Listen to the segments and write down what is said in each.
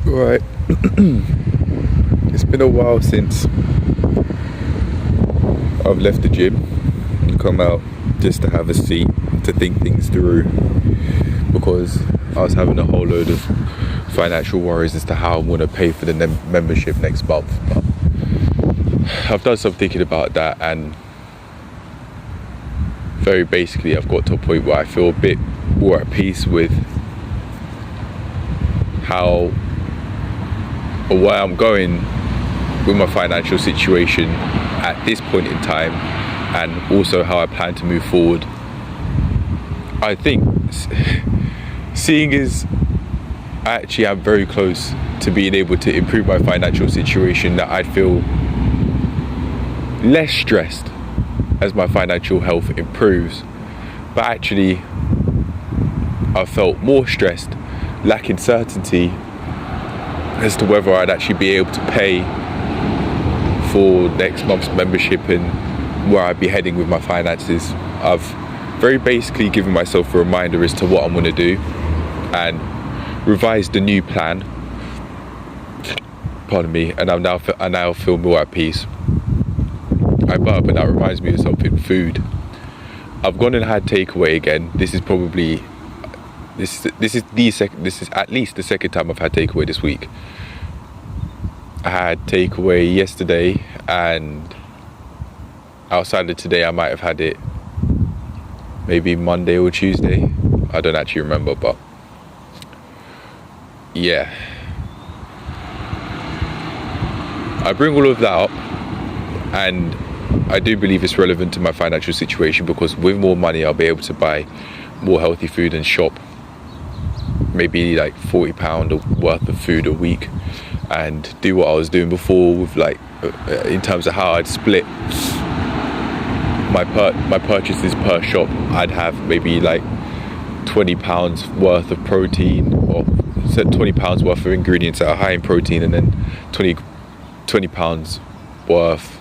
Right. It's been a while since I've left the gym and come out just to have a seat to think things through, because I was having a whole load of financial worries as to how I'm going to pay for the membership next month. But I've done some thinking about that, and very basically I've got to a point where I feel a bit more at peace with how or where I'm going with my financial situation at this point in time, and also how I plan to move forward. I think seeing as I actually am very close to being able to improve my financial situation, that I feel less stressed as my financial health improves, but actually I felt more stressed, lacking certainty as to whether I'd actually be able to pay for next month's membership and where I'd be heading with my finances. I've very basically given myself a reminder as to what I'm going to do and revised the new plan, pardon me, and I now feel more at peace. I butt up, and that reminds me of something: food. I've gone and had takeaway again. This is at least the second time I've had takeaway this week. I had takeaway yesterday, and outside of today I might have had it maybe Monday or Tuesday. I don't actually remember, but yeah. I bring all of that up, and I do believe it's relevant to my financial situation, because with more money I'll be able to buy more healthy food and shop maybe like £40 worth of food a week, and do what I was doing before with in terms of how I'd split my purchases per shop. I'd have maybe like £20 worth of protein, or £20 worth of ingredients that are high in protein, and then £20 worth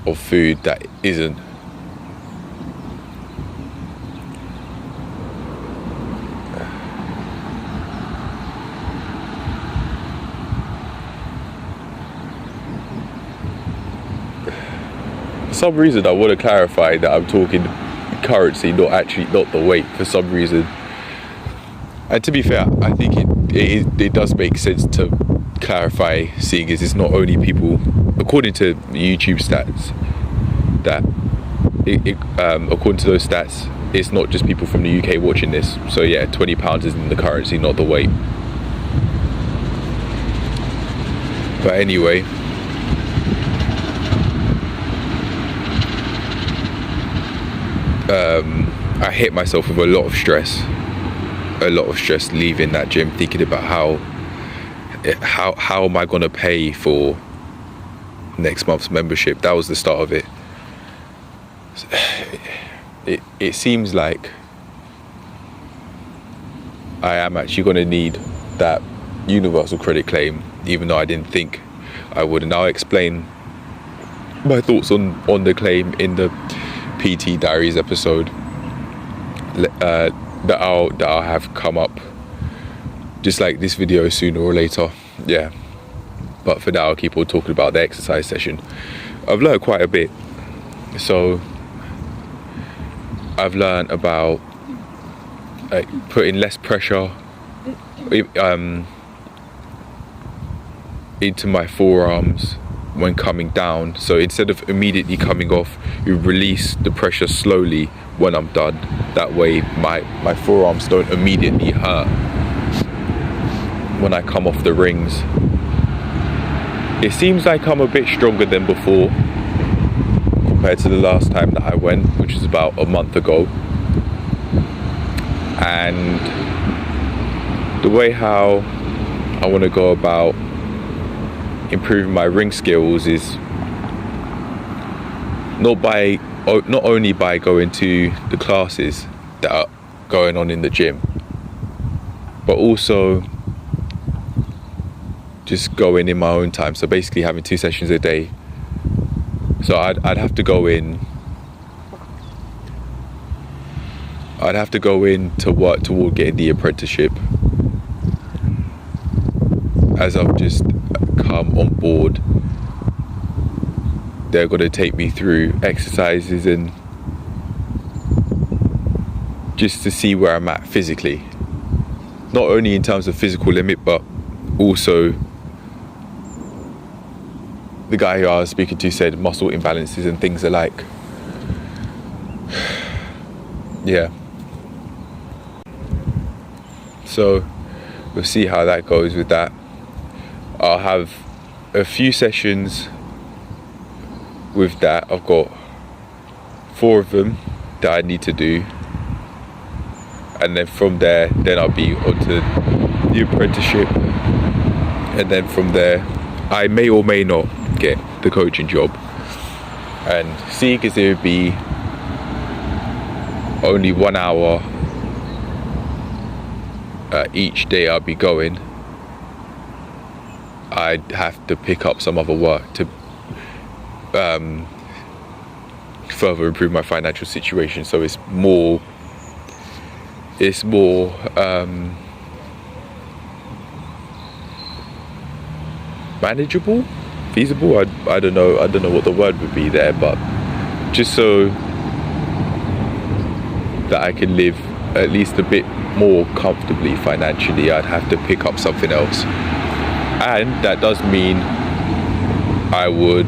of food that isn't. For some reason I want to clarify that I'm talking currency, not the weight, for some reason. And to be fair, I think it does make sense to clarify, seeing as it's not only people, according to YouTube stats, that according to those stats, it's not just people from the UK watching this. So yeah, £20 is in the currency, not the weight. But anyway, I hit myself with a lot of stress leaving that gym, thinking about how am I going to pay for next month's membership. That was the start of it. It seems like I am actually going to need that universal credit claim, even though I didn't think I would. And I'll explain my thoughts on the claim in the PT Diaries episode that I'll have come up, just like this video, sooner or later. Yeah, but for now I'll keep on talking about the exercise session. I've learned quite a bit. So I've learned about putting less pressure into my forearms when coming down. So instead of immediately coming off, you release the pressure slowly when I'm done. That way my forearms don't immediately hurt when I come off the rings. It seems like I'm a bit stronger than before compared to the last time that I went, which was about a month ago. And the way how I want to go about improving my ring skills is not only by going to the classes that are going on in the gym, but also just going in my own time. So basically having 2 sessions a day. So I'd have to go in to work toward getting the apprenticeship. as I've just come on board, they're going to take me through exercises and just to see where I'm at physically, not only in terms of physical limit, but also the guy who I was speaking to said muscle imbalances and things alike. Yeah, so we'll see how that goes with that. I'll have a few sessions with that. I've got 4 of them that I need to do, and then from there then I'll be onto the apprenticeship, and then from there I may or may not get the coaching job. And seeing as it would be only 1 hour each day I'll be going, I'd have to pick up some other work to further improve my financial situation. So it's more manageable, feasible. I don't know what the word would be there, but just so that I can live at least a bit more comfortably financially, I'd have to pick up something else, and that does mean I would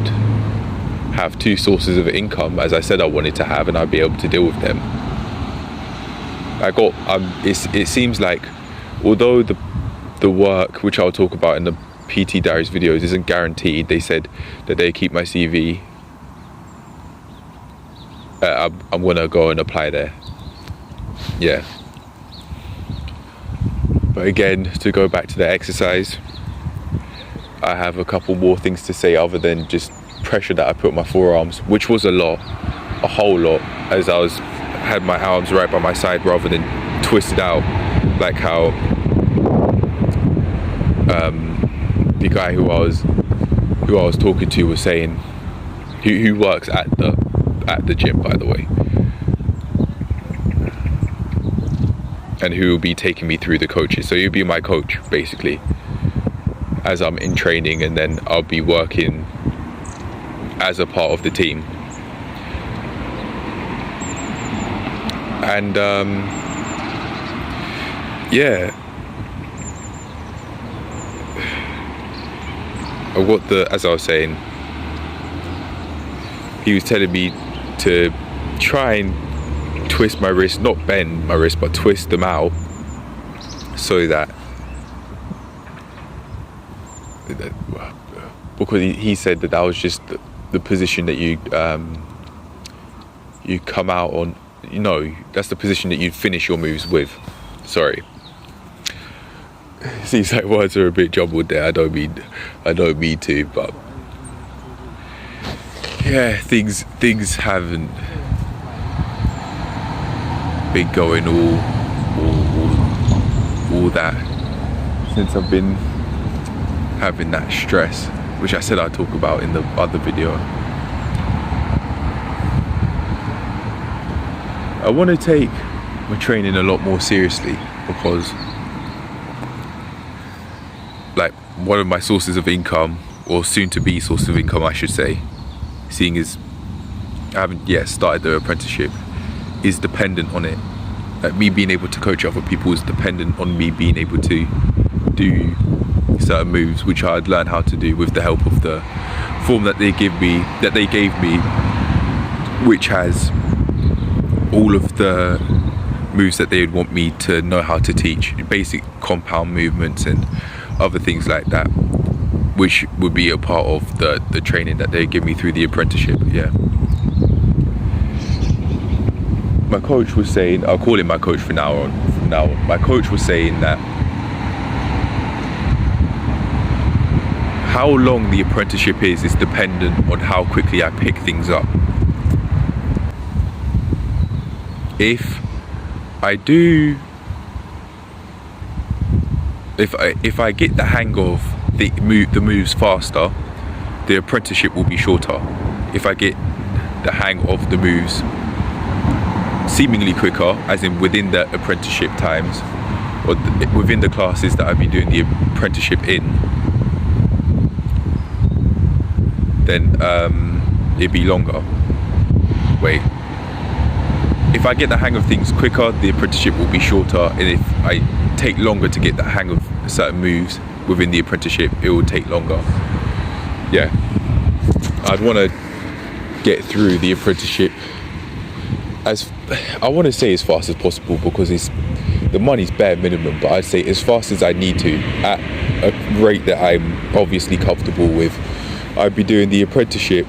have 2 sources of income, as I said I wanted to have, and I'd be able to deal with them. It seems like, although the work, which I'll talk about in the PT Diaries videos, isn't guaranteed, they said that they keep my CV. I'm gonna go and apply there. Yeah. But again, to go back to the exercise, I have a couple more things to say other than just pressure that I put on my forearms, which was a whole lot, as I had my arms right by my side rather than twisted out, like how the guy who I was talking to was saying, who works at the gym, by the way, and who will be taking me through the coaches. So he'll be my coach basically as I'm in training, and then I'll be working as a part of the team. And yeah, as I was saying, he was telling me to try and twist my wrist, not bend my wrist, but twist them out, so that, because he said that was just the position that you come out on, that's the position that you finish your moves with. Sorry, seems like words are a bit jumbled there. I don't mean to, but yeah, things haven't been going all that since I've been having that stress, which I said I'd talk about in the other video. I want to take my training a lot more seriously, because like one of my sources of income, or soon to be source of income I should say, seeing as I haven't yet started the apprenticeship, is dependent on it. Like me being able to coach other people is dependent on me being able to do certain moves, which I'd learn how to do with the help of the form that they gave me, which has all of the moves that they would want me to know how to teach, basic compound movements and other things like that, which would be a part of the training that they give me through the apprenticeship. Yeah. My coach was saying, I'll call him my coach from now on. My coach was saying that how long the apprenticeship is dependent on how quickly I pick things up. If I get the hang of the moves faster, the apprenticeship will be shorter. If I get the hang of the moves seemingly quicker, as in within the apprenticeship times, or within the classes that I've been doing the apprenticeship in, then it'd be longer. Wait, if I get the hang of things quicker, the apprenticeship will be shorter, and if I take longer to get the hang of certain moves within the apprenticeship, it will take longer. Yeah, I'd want to get through the apprenticeship as fast as possible, because the money's bare minimum, but I'd say as fast as I need to, at a rate that I'm obviously comfortable with. I'd be doing the apprenticeship,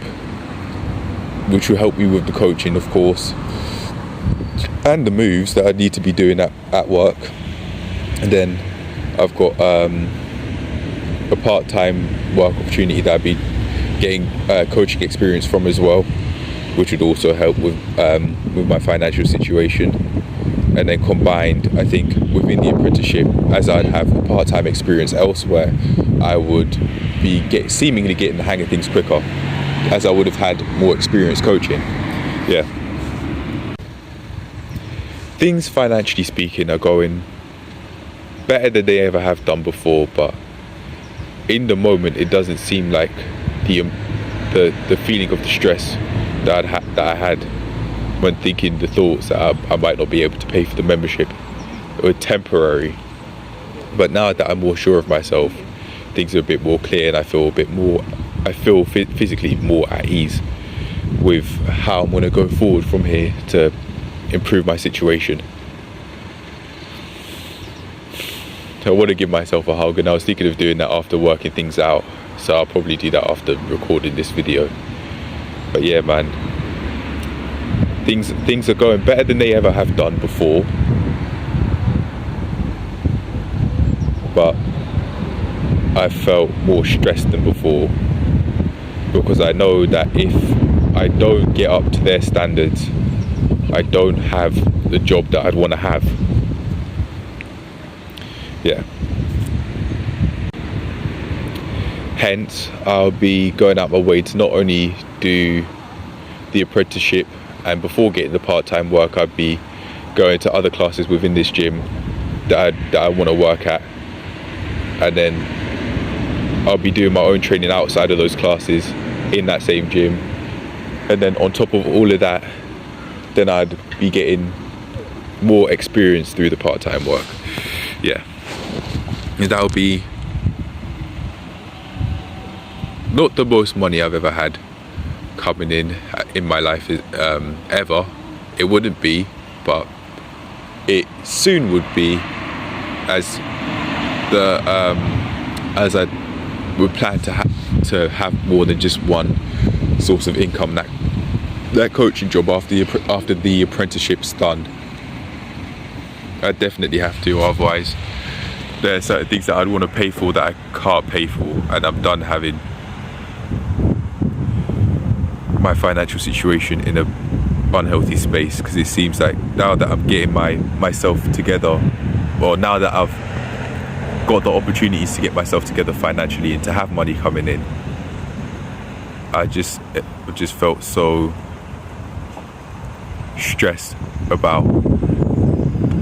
which will help me with the coaching, of course, and the moves that I need to be doing at work. And then I've got a part-time work opportunity that I'd be getting coaching experience from as well, which would also help with my financial situation. And then combined, I think within the apprenticeship, as I'd have a part-time experience elsewhere, I would be seemingly getting the hang of things quicker, as I would have had more experience coaching. Yeah. Things financially speaking are going better than they ever have done before, but in the moment it doesn't seem like the feeling of the stress that I had when thinking the thoughts that I might not be able to pay for the membership were temporary. But now that I'm more sure of myself, things are a bit more clear, and I feel physically more at ease with how I'm going to go forward from here to improve my situation. So I want to give myself a hug, and I was thinking of doing that after working things out, so I'll probably do that after recording this video. But yeah, man, things are going better than they ever have done before, but I felt more stressed than before, because I know that if I don't get up to their standards, I don't have the job that I'd want to have. Yeah. Hence, I'll be going out my way to not only do the apprenticeship, and before getting the part-time work, I'd be going to other classes within this gym that I want to work at, and then I'll be doing my own training outside of those classes in that same gym. And then on top of all of that, then I'd be getting more experience through the part-time work. Yeah, and that'll be not the most money I've ever had coming in my life ever. It wouldn't be, but it soon would be, as I would plan to have more than just one source of income. That coaching job after the apprenticeship's done, I definitely have to, otherwise there are certain things that I'd want to pay for that I can't pay for, and I'm done having my financial situation in a unhealthy space, because it seems like now that I'm getting myself together, or now that I've got the opportunities to get myself together financially and to have money coming in, I just felt so stressed about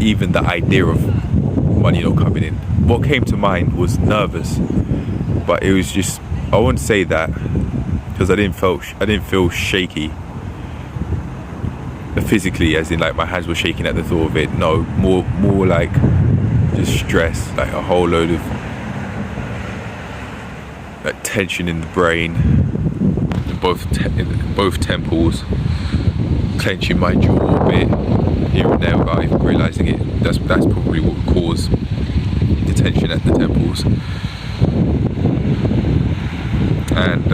even the idea of money not coming in. What came to mind was nervous, but it was just, I wouldn't say that, because I didn't feel shaky physically, as in like my hands were shaking at the thought of it. No, more like just stress, like a whole load of like tension in the brain, in both temples, clenching my jaw a bit here and there without even realising it. That's probably what caused the tension at the temples. And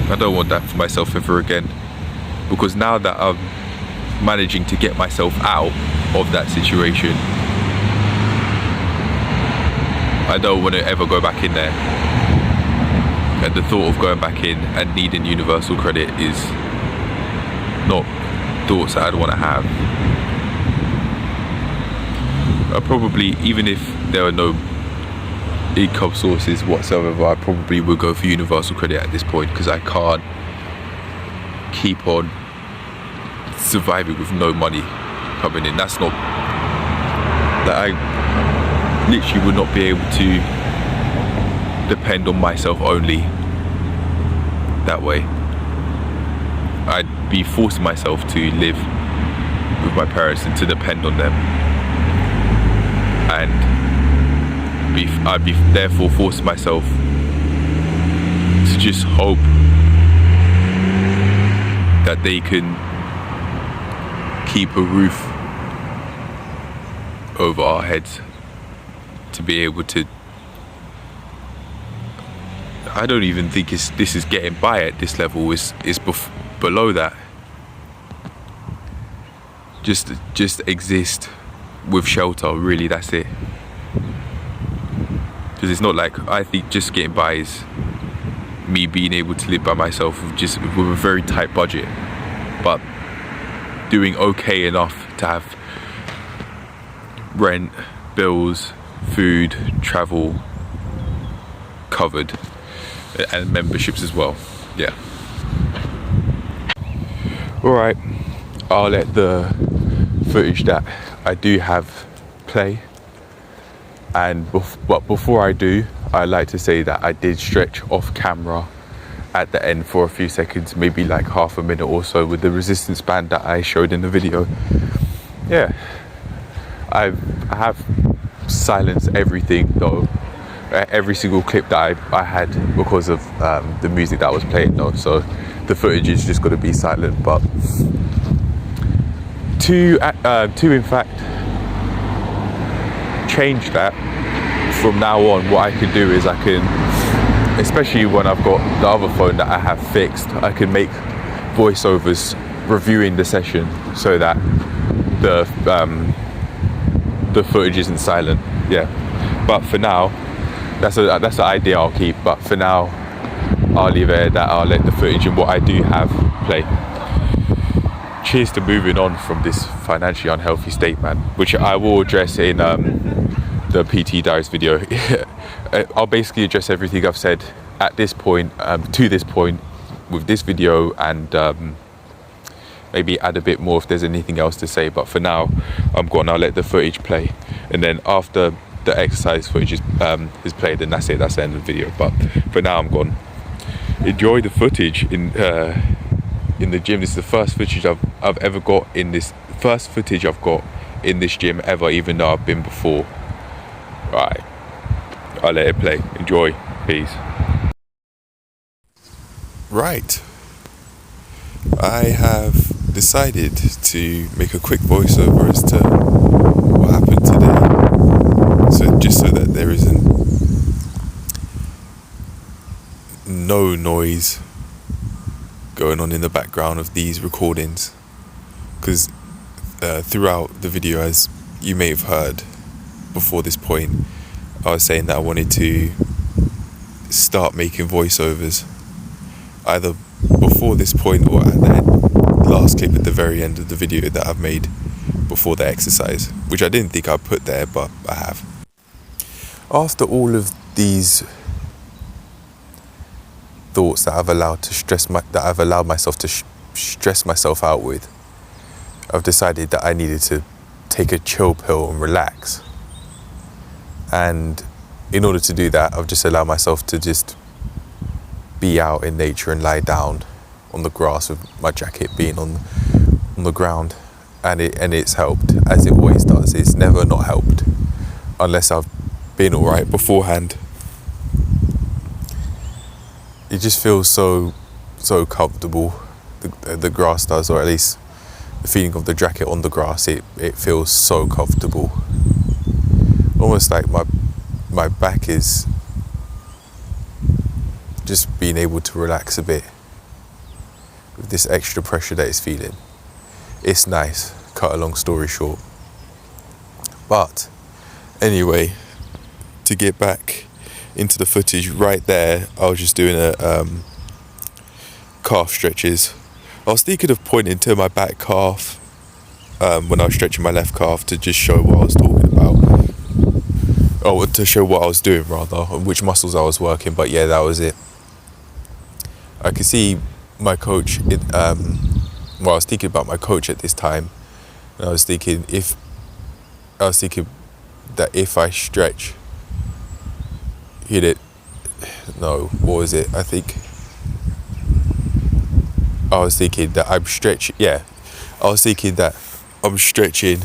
I don't want that for myself ever again, because now that I'm managing to get myself out of that situation, I don't want to ever go back in there. And the thought of going back in and needing universal credit is not thoughts that I'd want to have. I probably, even if there are no income sources whatsoever, I probably would go for universal credit at this point, because I can't keep on surviving with no money coming in. That's not, that I literally would not be able to depend on myself only that way, I'd be forcing myself to live with my parents and to depend on them, and I'd be therefore forcing myself to just hope that they can keep a roof over our heads, to be able to, I don't even think this is getting by at this level, is below that. Just exist with shelter, really, that's it. Because it's not like, I think just getting by is me being able to live by myself with a very tight budget, but doing okay enough to have rent, bills, food, travel covered, and memberships as well. Yeah. Alright, I'll let the footage that I do have play, but before I do, I like to say that I did stretch off camera at the end for a few seconds, maybe like half a minute or so, with the resistance band that I showed in the video. Yeah, I have silenced everything though, every single clip that I had, because of the music that was playing though, so the footage is just going to be silent. But to in fact change that, from now on what I can do is I can, especially when I've got the other phone that I have fixed, I can make voiceovers reviewing the session so that the footage isn't silent. Yeah, but for now, that's an idea I'll keep, but for now I'll leave it at that. I'll let the footage and what I do have play. Cheers to moving on from this financially unhealthy state, man, which I will address in the PT Diaries video. I'll basically address everything I've said at this point, to this point, with this video, and maybe add a bit more if there's anything else to say. But for now, I'm gone. I'll let the footage play, and then after the exercise footage is played, and that's it. That's the end of the video. But for now, I'm gone. Enjoy the footage in the gym. This is the first footage I've ever got in this. First footage I've got in this gym ever, even though I've been before. Right, I'll let it play. Enjoy. Peace. Right, I have decided to make a quick voiceover as to what happened today, so just so that there isn't no noise going on in the background of these recordings, because throughout the video, as you may have heard before this point, I was saying that I wanted to start making voiceovers either before this point or at the last clip at the very end of the video that I've made before the exercise, which I didn't think I'd put there, but I have. After all of these thoughts that I've allowed myself to stress myself out with, I've decided that I needed to take a chill pill and relax. And in order to do that, I've just allowed myself to just be out in nature and lie down on the grass with my jacket being on the ground, and it's helped, as it always does. It's never not helped unless I've been alright beforehand. It just feels so comfortable, the grass does, or at least the feeling of the jacket on the grass, it feels so comfortable. Almost like my back is just being able to relax a bit with this extra pressure that it's feeling. It's nice, cut a long story short. But anyway, to get back into the footage, right there I was just doing a calf stretches. I was thinking of pointing to my back calf when I was stretching my left calf to just show what I was talking about. Oh, to show what I was doing rather, and which muscles I was working. But yeah, that was it. I could see my coach, I was thinking about my coach at this time, and I was thinking that if I stretch, what was it? I think I was thinking that I'm stretching. Yeah, I was thinking that I'm stretching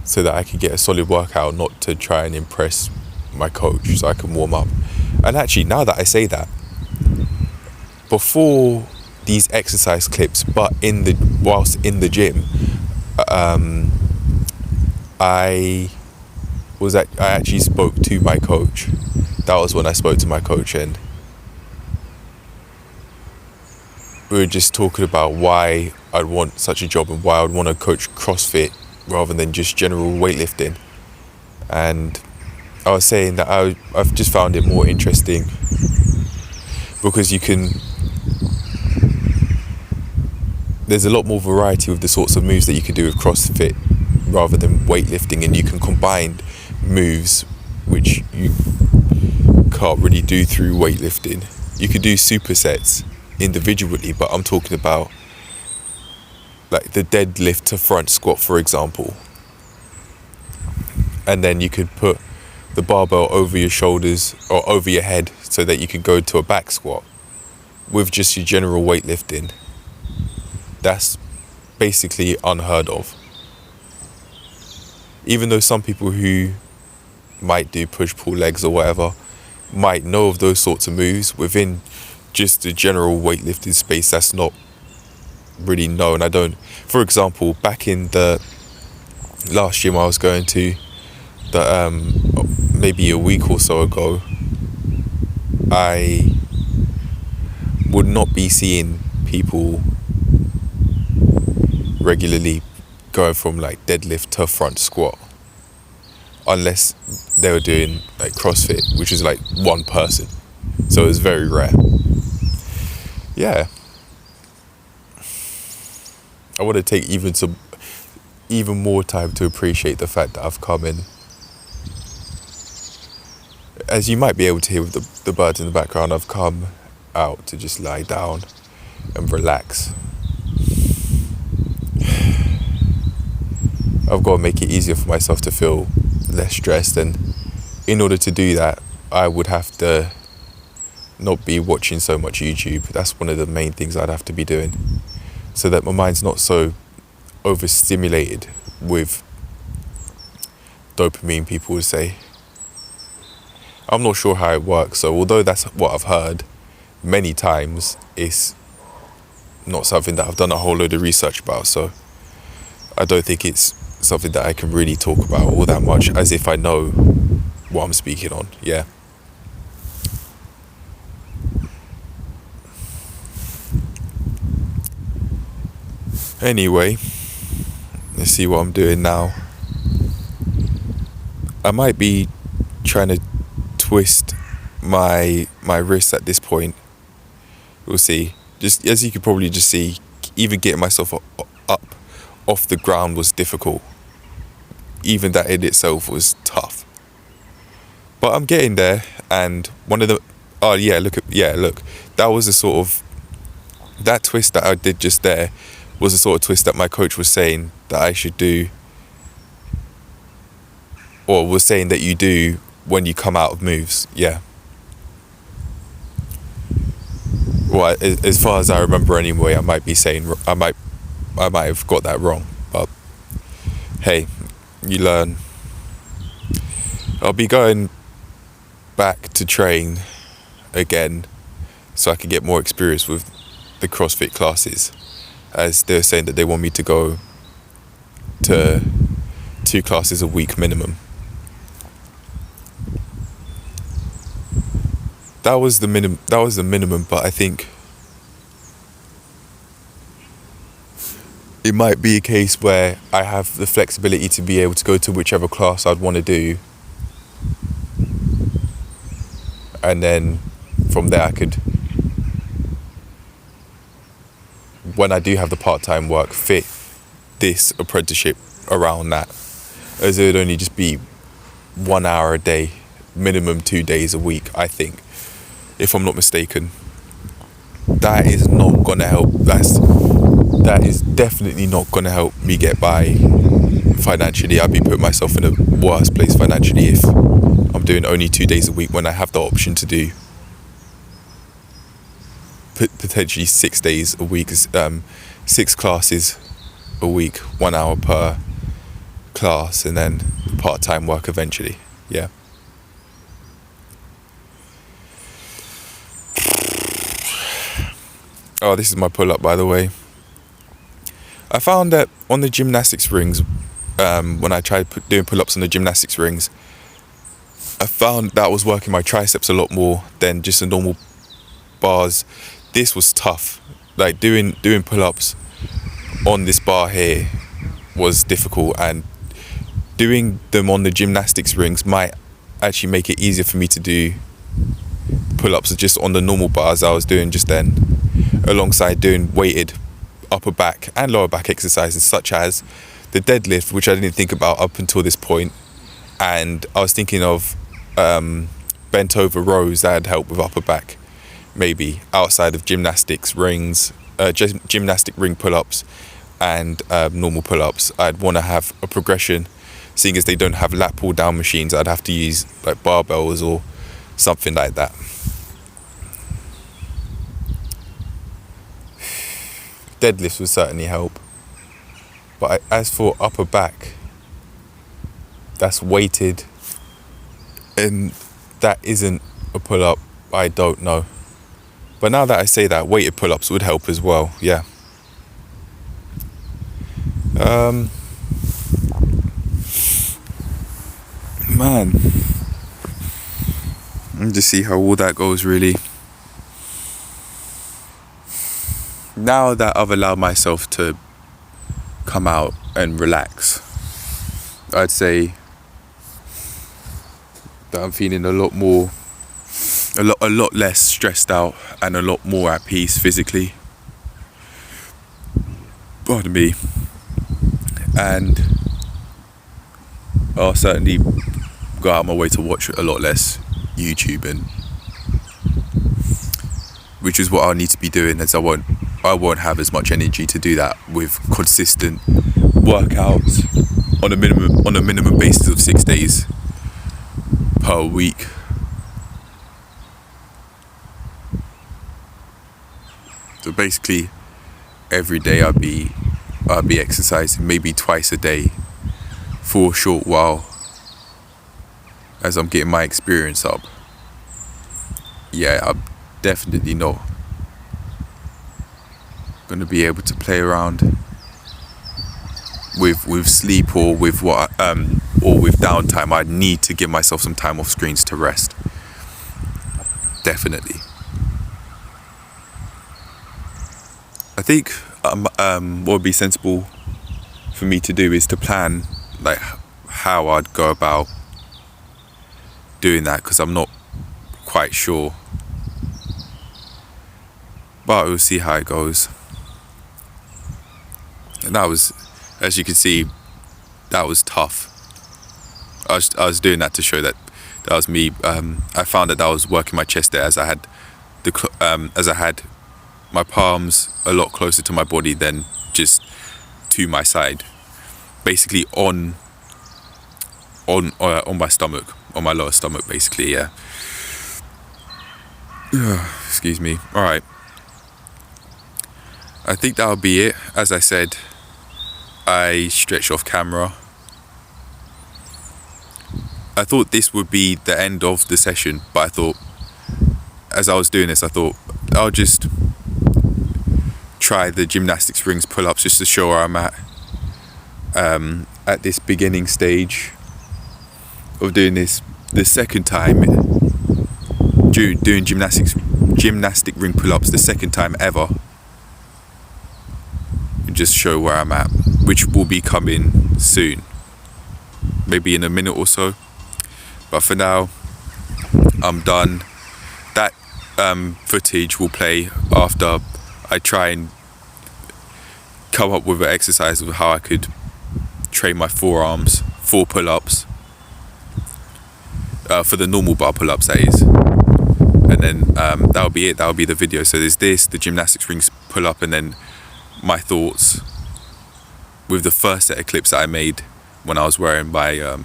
so that I can get a solid workout, not to try and impress my coach, so I can warm up. And actually, now that I say that, before these exercise clips, but whilst in the gym, I actually spoke to my coach. That was when I spoke to my coach, and we were just talking about why I'd want such a job and why I'd want to coach CrossFit rather than just general weightlifting. And I was saying that I've just found it more interesting because there's a lot more variety with the sorts of moves that you can do with CrossFit rather than weightlifting, and you can combine moves which you can't really do through weightlifting. You could do supersets individually, but I'm talking about like the deadlift to front squat, for example, and then you could put the barbell over your shoulders or over your head so that you could go to a back squat with just your general weightlifting. That's basically unheard of. Even though some people who might do push-pull legs or whatever might know of those sorts of moves, within just the general weightlifting space, that's not really known. For example, back in the last gym I was going to, maybe a week or so ago, I would not be seeing people regularly going from like deadlift to front squat unless they were doing like CrossFit, which is like one person, so it was very rare. Yeah, I want to take even more time to appreciate the fact that I've come in. As you might be able to hear with the birds in the background, I've come out to just lie down and relax. I've got to make it easier for myself to feel less stressed, and in order to do that, I would have to not be watching so much YouTube. That's one of the main things I'd have to be doing, so that my mind's not so overstimulated with dopamine, people would say. I'm not sure how it works, so although that's what I've heard many times, it's not something that I've done a whole load of research about, so I don't think it's something that I can really talk about all that much, as if I know what I'm speaking on. Yeah. Anyway, let's see what I'm doing now. I might be trying to twist my wrist at this point. We'll see. Just as you could probably just see, even getting myself up off the ground was difficult. Even that in itself was tough. But I'm getting there, and one of the look, that was a sort of, that twist that I did just there was a sort of twist that my coach was saying that I should do, or was saying that you do when you come out of moves. Yeah. Well, as far as I remember anyway, I might have got that wrong, but hey, you learn. I'll be going back to train again so I can get more experience with the CrossFit classes, as they're saying that they want me to go to 2 classes a week minimum. That was the minimum, but I think it might be a case where I have the flexibility to be able to go to whichever class I'd want to do, and then from there I could, when I do have the part-time work, fit this apprenticeship around that, as it would only just be 1 hour a day, minimum 2 days a week, I think, if I'm not mistaken. That is not going to help. That is definitely not going to help me get by financially. I'd be putting myself in a worse place financially if I'm doing only 2 days a week when I have the option to do potentially 6 days a week, 6 classes a week, 1 hour per class, and then part-time work eventually. Yeah. Oh, this is my pull-up, by the way. I found that on the gymnastics rings, when I tried doing pull-ups on the gymnastics rings, I found that was working my triceps a lot more than just the normal bars. This was tough. Like doing pull-ups on this bar here was difficult, and doing them on the gymnastics rings might actually make it easier for me to do pull-ups just on the normal bars I was doing just then, alongside doing weighted upper back and lower back exercises such as the deadlift, which I didn't think about up until this point. And I was thinking of bent over rows that'd help with upper back, maybe outside of gymnastics rings, gymnastic ring pull-ups and normal pull-ups. I'd want to have a progression, seeing as they don't have lat pull down machines. I'd have to use like barbells or something like that. Deadlifts would certainly help, but as for upper back, that's weighted and that isn't a pull-up. I don't know, but now that I say that, weighted pull-ups would help as well. Yeah. Man, let me just see how all that goes really. Now that I've allowed myself to come out and relax, I'd say that I'm feeling a lot less stressed out and a lot more at peace physically. Pardon me. And I'll certainly go out of my way to watch a lot less YouTube, and which is what I'll need to be doing, as I won't have as much energy to do that with consistent workouts on a minimum basis of 6 days per week. So basically every day I'll be exercising, maybe twice a day for a short while as I'm getting my experience up. Yeah, I'm definitely not going to be able to play around with sleep or with downtime. I need to give myself some time off screens to rest. Definitely. I think what would be sensible for me to do is to plan like how I'd go about doing that, because I'm not quite sure, but we'll see how it goes. And that was, as you can see, that was tough. I was doing that to show that was me. I found that I was working my chest there, as I had my palms a lot closer to my body than just to my side, basically on my stomach, on my lower stomach, basically. Yeah. Excuse me. All right. I think that'll be it. As I said, I stretched off camera. I thought this would be the end of the session, but I thought, as I was doing this, I thought I'll just try the gymnastics rings pull-ups just to show where I'm at this beginning stage of doing this the second time, doing gymnastic ring pull-ups the second time ever, and just show where I'm at, which will be coming soon, maybe in a minute or so. But for now, I'm done. That footage will play after I try and come up with an exercise of how I could train my forearms, 4 pull-ups, for the normal bar pull-ups, that is. And then that'll be it. That'll be the video. So there's this, the gymnastics rings pull-up, and then my thoughts with the first set of clips that I made when I was wearing my, where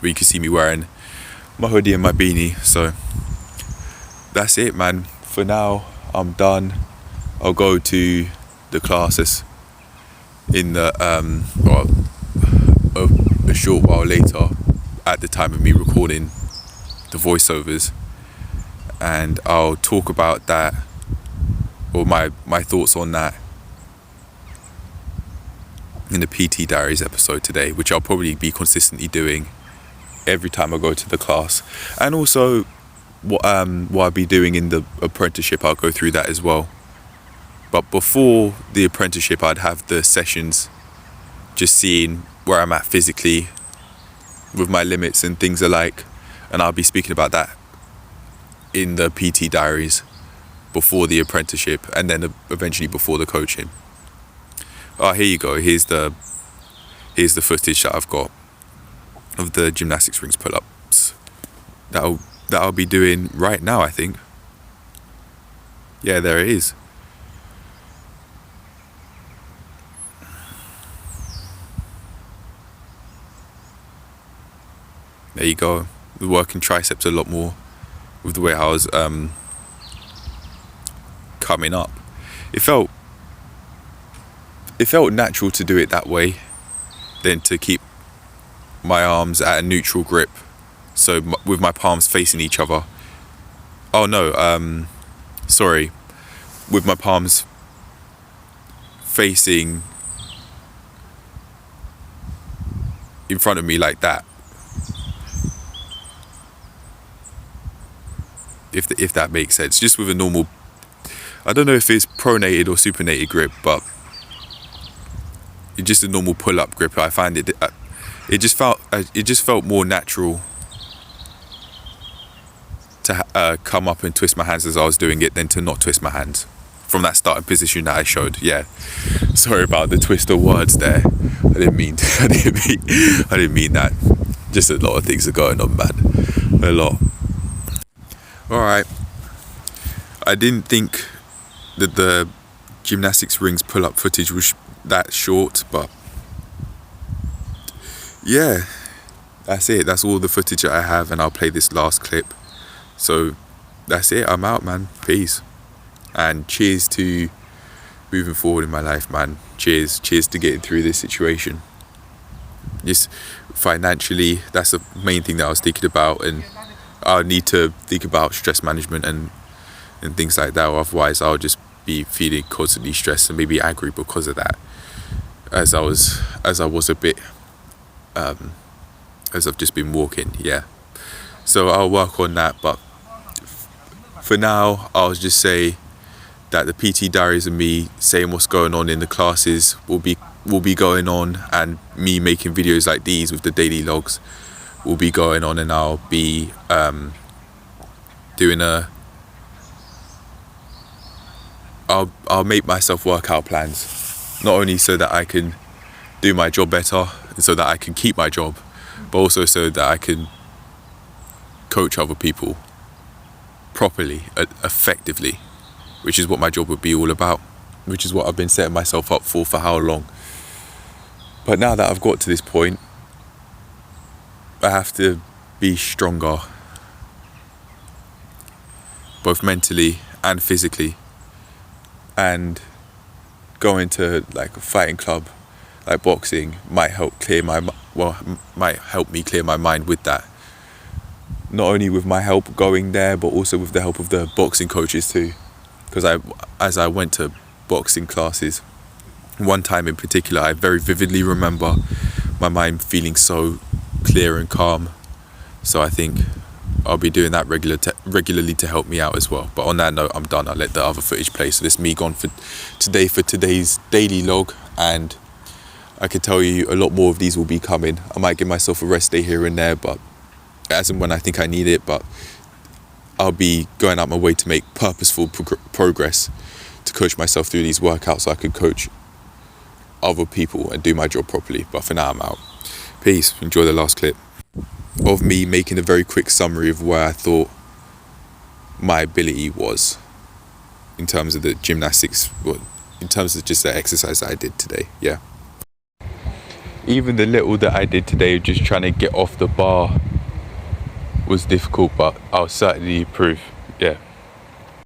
you can see me wearing my hoodie and my beanie. So that's it, man. For now, I'm done. I'll go to the classes in the a short while later, at the time of me recording the voiceovers, and I'll talk about that, or my thoughts on that, in the PT Diaries episode today, which I'll probably be consistently doing every time I go to the class. And also what I'll be doing in the apprenticeship, I'll go through that as well. But before the apprenticeship, I'd have the sessions, just seeing where I'm at physically with my limits and things alike, and I'll be speaking about that in the PT Diaries before the apprenticeship, and then eventually before the coaching. Oh, here you go. Here's the footage that I've got of the gymnastics rings pull-ups that I'll be doing right now, I think. Yeah, there it is. There you go. We're working triceps a lot more with the way I was coming up. It felt natural to do it that way, than to keep my arms at a neutral grip, so with my palms facing each other. Oh no, sorry, with my palms facing in front of me like that. If that makes sense, just with a normal, I don't know if it's pronated or supinated grip, but it's just a normal pull-up grip. I find it just felt more natural to come up and twist my hands as I was doing it than to not twist my hands from that starting position that I showed. Yeah, sorry about the twist of words there. I didn't mean that. Just a lot of things are going on, man. A lot. Alright, I didn't think that the gymnastics rings pull-up footage was that short, but yeah, that's it. That's all the footage that I have, and I'll play this last clip. So that's it. I'm out, man. Peace. And cheers to moving forward in my life, man. Cheers to getting through this situation. Just financially, that's the main thing that I was thinking about, and I need to think about stress management and things like that, or otherwise I'll just be feeling constantly stressed and maybe angry because of that, as I was a bit as I've just been walking. Yeah, so I'll work on that, but for now I'll just say that the PT Diaries and me saying what's going on in the classes will be going on, and me making videos like these with the daily logs will be going on, and I'll be doing I'll make myself workout plans, not only so that I can do my job better and so that I can keep my job, but also so that I can coach other people properly, effectively, which is what my job would be all about, which is what I've been setting myself up for how long. But now that I've got to this point, I have to be stronger, both mentally and physically, and going to like a fighting club like boxing might help me clear my mind with that. Not only with my help going there, but also with the help of the boxing coaches too, because as I went to boxing classes, one time in particular, I very vividly remember my mind feeling so clear and calm. So I think I'll be doing that regularly to help me out as well. But on that note, I'm done. I'll let the other footage play. So this is me gone for today's daily log, and I can tell you a lot more of these will be coming. I might give myself a rest day here and there, but as and when I think I need it. But I'll be going out my way to make purposeful progress to coach myself through these workouts so I can coach other people and do my job properly. But for now, I'm out. Peace. Enjoy the last clip of me making a very quick summary of where I thought my ability was in terms of the gymnastics, in terms of just the exercise that I did today. Yeah, even the little that I did today, just trying to get off the bar, was difficult, but I'll certainly improve. Yeah.